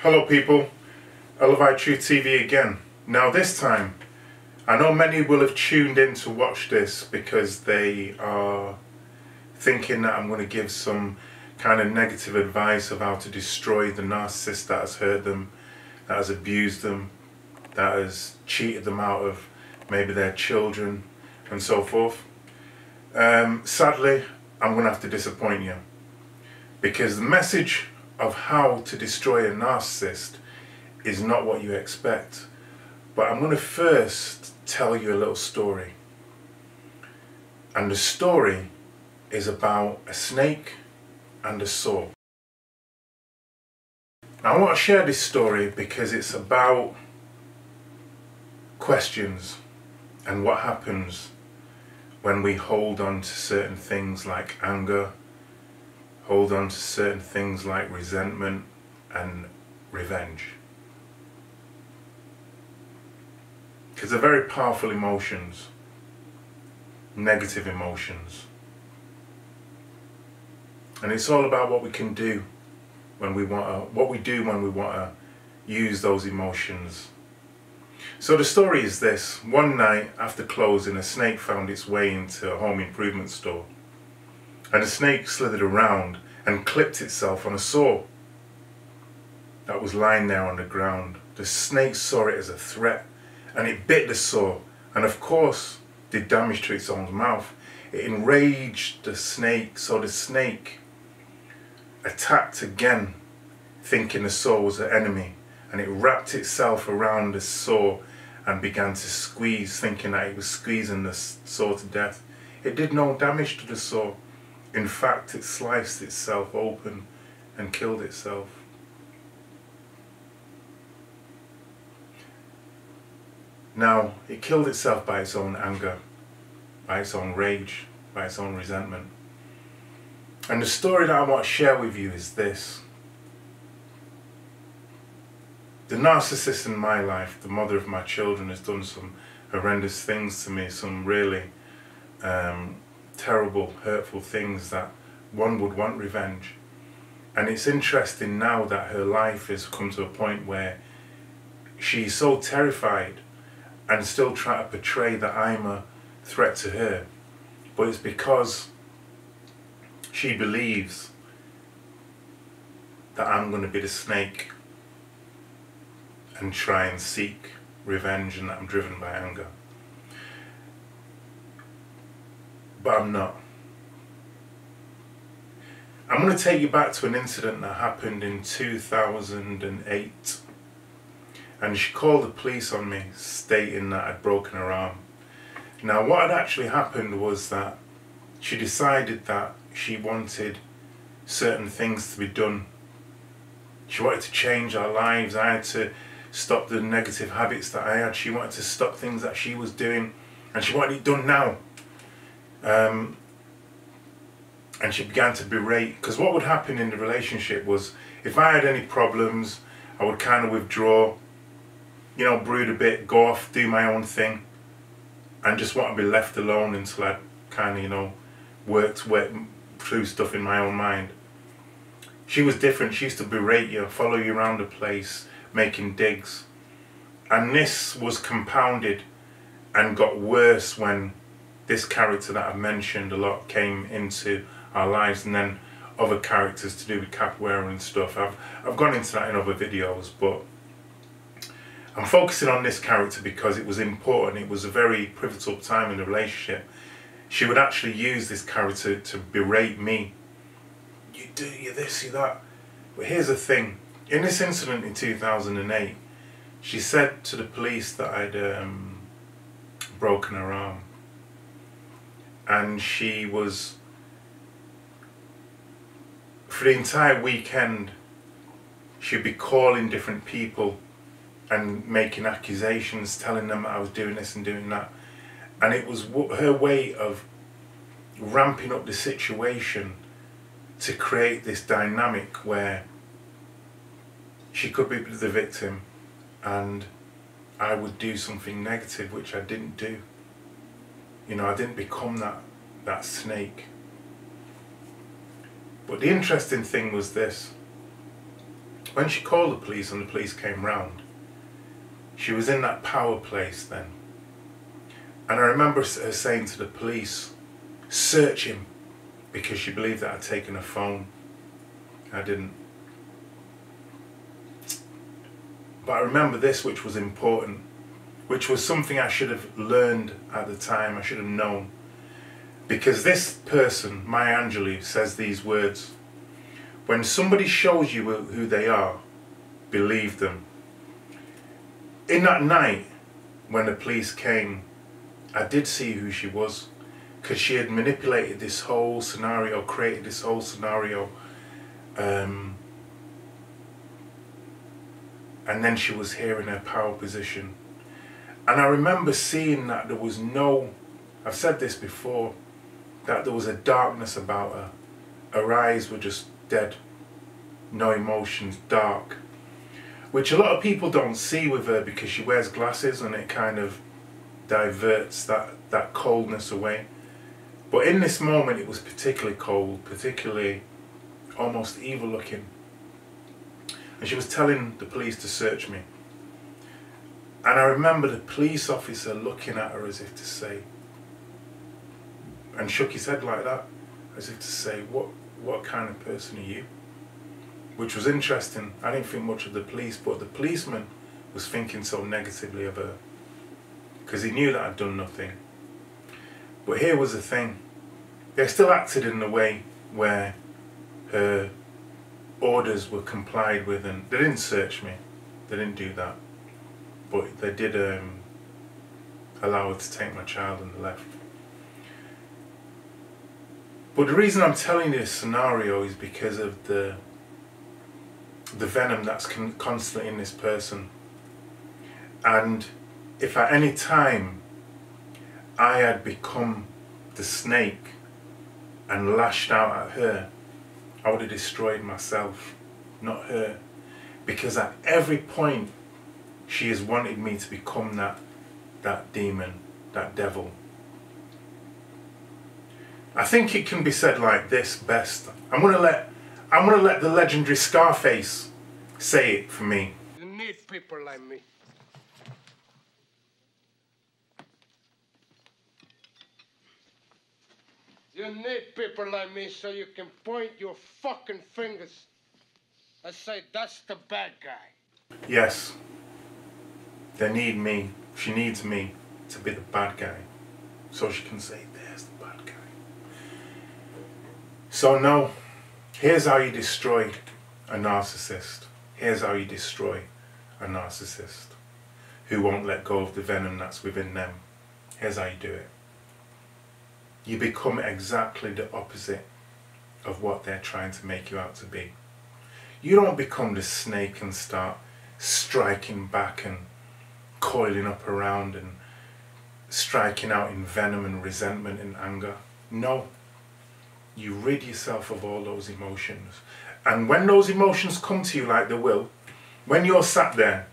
Hello people, Elevate Truth TV again. Now this time, I know many will have tuned in to watch this because they are thinking that I'm going to give some kind of negative advice of how to destroy the narcissist that has hurt them, that has abused them, that has cheated them out of maybe their children and so forth. Sadly, I'm going to have to disappoint you, because the message of how to destroy a narcissist is not what you expect. But I'm going to first tell you a little story. And the story is about a snake and a saw. Now, I want to share this story because it's about questions and what happens when we hold on to certain things like anger, hold on to certain things like resentment and revenge. Because they're very powerful emotions, negative emotions. And it's all about what we can do when we want to, what we do when we want to use those emotions. So the story is this: one night after closing, a snake found its way into a home improvement store. And the snake slithered around and clipped itself on a saw that was lying there on the ground. The snake saw it as a threat and it bit the saw, and of course did damage to its own mouth. It enraged the snake, so the snake attacked again, thinking the saw was an enemy, and it wrapped itself around the saw and began to squeeze, thinking that it was squeezing the saw to death. It did no damage to the saw. In fact, it sliced itself open and killed itself. Now, it killed itself by its own anger, by its own rage, by its own resentment. And the story that I want to share with you is this. The narcissist in my life, the mother of my children, has done some horrendous things to me, some really terrible, hurtful things that one would want revenge. And it's interesting now that her life has come to a point where she's so terrified and still trying to portray that I'm a threat to her. But it's because she believes that I'm going to be the snake and try and seek revenge, and that I'm driven by anger. But I'm not. I'm going to take you back to an incident that happened in 2008. And she called the police on me, stating that I'd broken her arm. Now, what had actually happened was that she decided that she wanted certain things to be done. She wanted to change our lives. I had to stop the negative habits that I had. She wanted to stop things that she was doing, and she wanted it done now. And she began to berate, because what would happen in the relationship was, if I had any problems, I would kind of withdraw, you know, brood a bit, go off, do my own thing, and just want to be left alone until I'd kind of, you know, worked through stuff in my own mind. She was different. She used to berate you, follow you around the place, making digs. And this was compounded and got worse when this character that I've mentioned a lot came into our lives, and then other characters to do with capoeira and stuff. I've gone into that in other videos, but I'm focusing on this character because it was important. It was a very pivotal time in the relationship. She would actually use this character to berate me. You do, you this, you that. But here's the thing. In this incident in 2008, she said to the police that I'd broken her arm. And she was, for the entire weekend, she'd be calling different people and making accusations, telling them that I was doing this and doing that. And it was her way of ramping up the situation to create this dynamic where she could be the victim and I would do something negative, which I didn't do. You know, I didn't become that snake. But the interesting thing was this. when she called the police and the police came round, she was in that power place then. And I remember her saying to the police, search him, because she believed that I'd taken her phone. I didn't. But I remember this, which was important, which was something I should have learned at the time, I should have known. Because this person, Maya Angelou, says these words: when somebody shows you who they are, believe them. In that night, when the police came, I did see who she was, because she had manipulated this whole scenario, created this whole scenario, and then she was here in her power position. And I remember seeing that there was no, I've said this before, that there was a darkness about her. Her eyes were just dead, no emotions, dark, which a lot of people don't see with her because she wears glasses and it kind of diverts that coldness away. But in this moment it was particularly cold, particularly almost evil looking. And she was telling the police to search me. And I remember the police officer looking at her as if to say, and shook his head like that, as if to say, what kind of person are you? Which was interesting. I didn't think much of the police, but the policeman was thinking so negatively of her, because he knew that I'd done nothing. But here was the thing. They still acted in a way where her orders were complied with, and they didn't search me. They didn't do that. But they did allow her to take my child and left. But the reason I'm telling you this scenario is because of the venom that's constantly in this person. And if at any time I had become the snake and lashed out at her, I would have destroyed myself, not her. Because at every point she has wanted me to become that demon, that devil. I think it can be said like this best. I'm gonna let the legendary Scarface say it for me. You need people like me. You need people like me so you can point your fucking fingers and say, that's the bad guy. Yes. They need me. She needs me to be the bad guy. So she can say, there's the bad guy. So no, here's how you destroy a narcissist. Here's how you destroy a narcissist who won't let go of the venom that's within them. Here's how you do it. You become exactly the opposite of what they're trying to make you out to be. You don't become the snake and start striking back and coiling up around and striking out in venom and resentment and anger. No. You rid yourself of all those emotions. And when those emotions come to you like they will, when you're sat there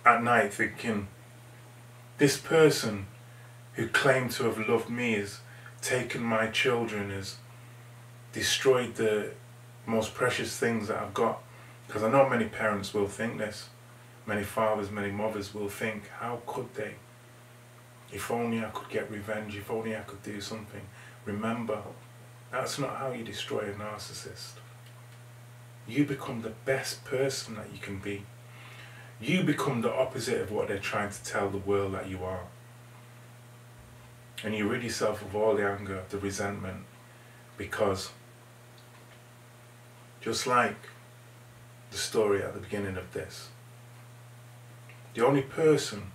at night thinking, this person who claimed to have loved me has taken my children, has destroyed the most precious things that I've got. Because I know many parents will think this. Many fathers, many mothers will think, how could they? If only I could get revenge, if only I could do something. Remember, that's not how you destroy a narcissist. You become the best person that you can be. You become the opposite of what they're trying to tell the world that you are. And you rid yourself of all the anger, the resentment, because just like the story at the beginning of this, the only person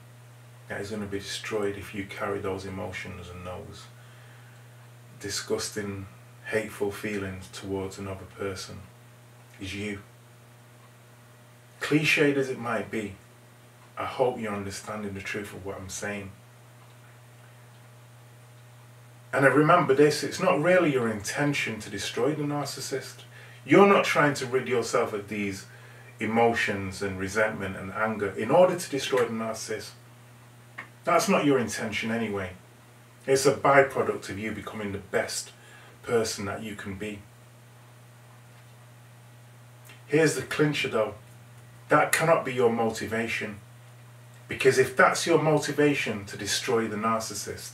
that is going to be destroyed if you carry those emotions and those disgusting, hateful feelings towards another person is you. Cliched as it might be, I hope you're understanding the truth of what I'm saying. And I remember this, it's not really your intention to destroy the narcissist. You're not trying to rid yourself of these emotions and resentment and anger in order to destroy the narcissist. That's not your intention anyway. It's a byproduct of you becoming the best person that you can be. Here's the clincher though. that cannot be your motivation. Because if that's your motivation to destroy the narcissist,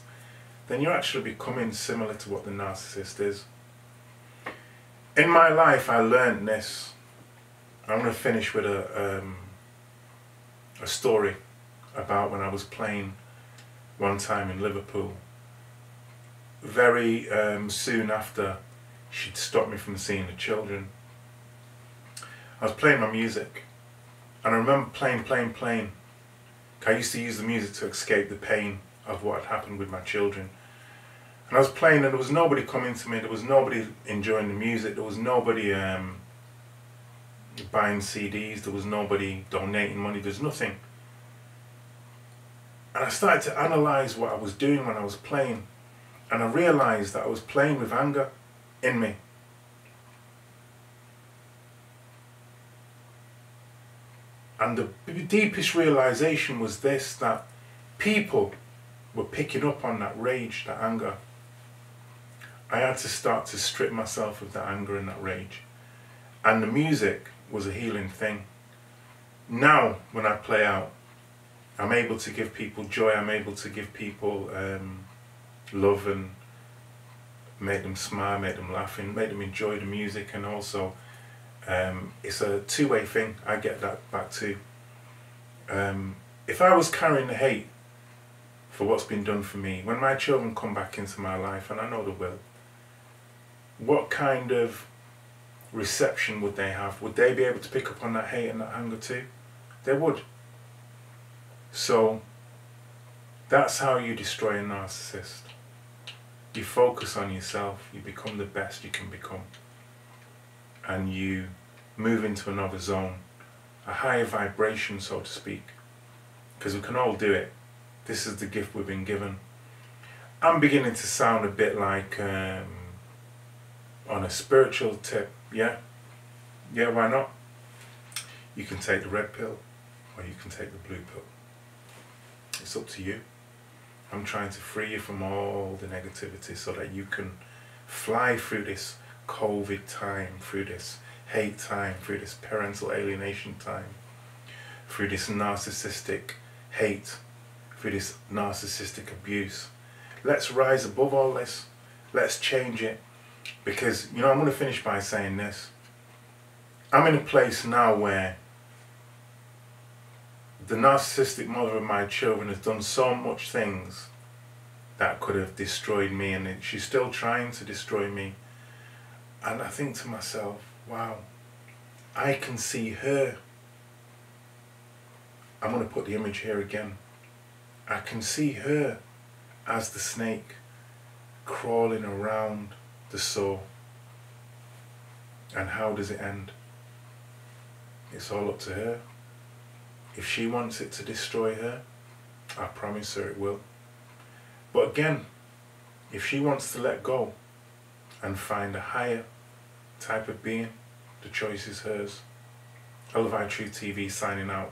then you're actually becoming similar to what the narcissist is. In my life, I learned this. I'm going to finish with a story about when I was playing one time in Liverpool. Very soon after she'd stopped me from seeing the children, I was playing my music, and I remember playing. I used to use the music to escape the pain of what had happened with my children. And I was playing, and there was nobody coming to me, there was nobody enjoying the music, there was nobody buying CDs, there was nobody donating money, there's nothing. And I started to analyse what I was doing when I was playing, and I realised that I was playing with anger in me. And the deepest realisation was this, that people were picking up on that rage, that anger. I had to start to strip myself of that anger and that rage. And the music was a healing thing. Now, when I play out, I'm able to give people joy, I'm able to give people love and make them smile, make them laugh, and make them enjoy the music. And also, it's a two-way thing. I get that back too. If I was carrying the hate for what's been done for me, when my children come back into my life, and I know they will, what kind of reception would they have? Would they be able to pick up on that hate and that anger too? They would. So that's how you destroy a narcissist. You focus on yourself, you become the best you can become, and you move into another zone, a higher vibration, so to speak, because we can all do it. This is the gift we've been given. I'm beginning to sound a bit like on a spiritual tip. Yeah, why not? You can take the red pill or you can take the blue pill. It's up to you. I'm trying to free you from all the negativity so that you can fly through this COVID time, through this hate time, through this parental alienation time, through this narcissistic hate, through this narcissistic abuse. Let's rise above all this. Let's change it. Because, I'm going to finish by saying this. I'm in a place now where the narcissistic mother of my children has done so much things that could have destroyed me, and she's still trying to destroy me. And I think to myself, wow, I can see her. I'm going to put the image here again. I can see her as the snake crawling around the saw. And how does it end? It's all up to her. If she wants it to destroy her, I promise her it will. But again, if she wants to let go and find a higher type of being, the choice is hers. I Love I Truth TV signing out.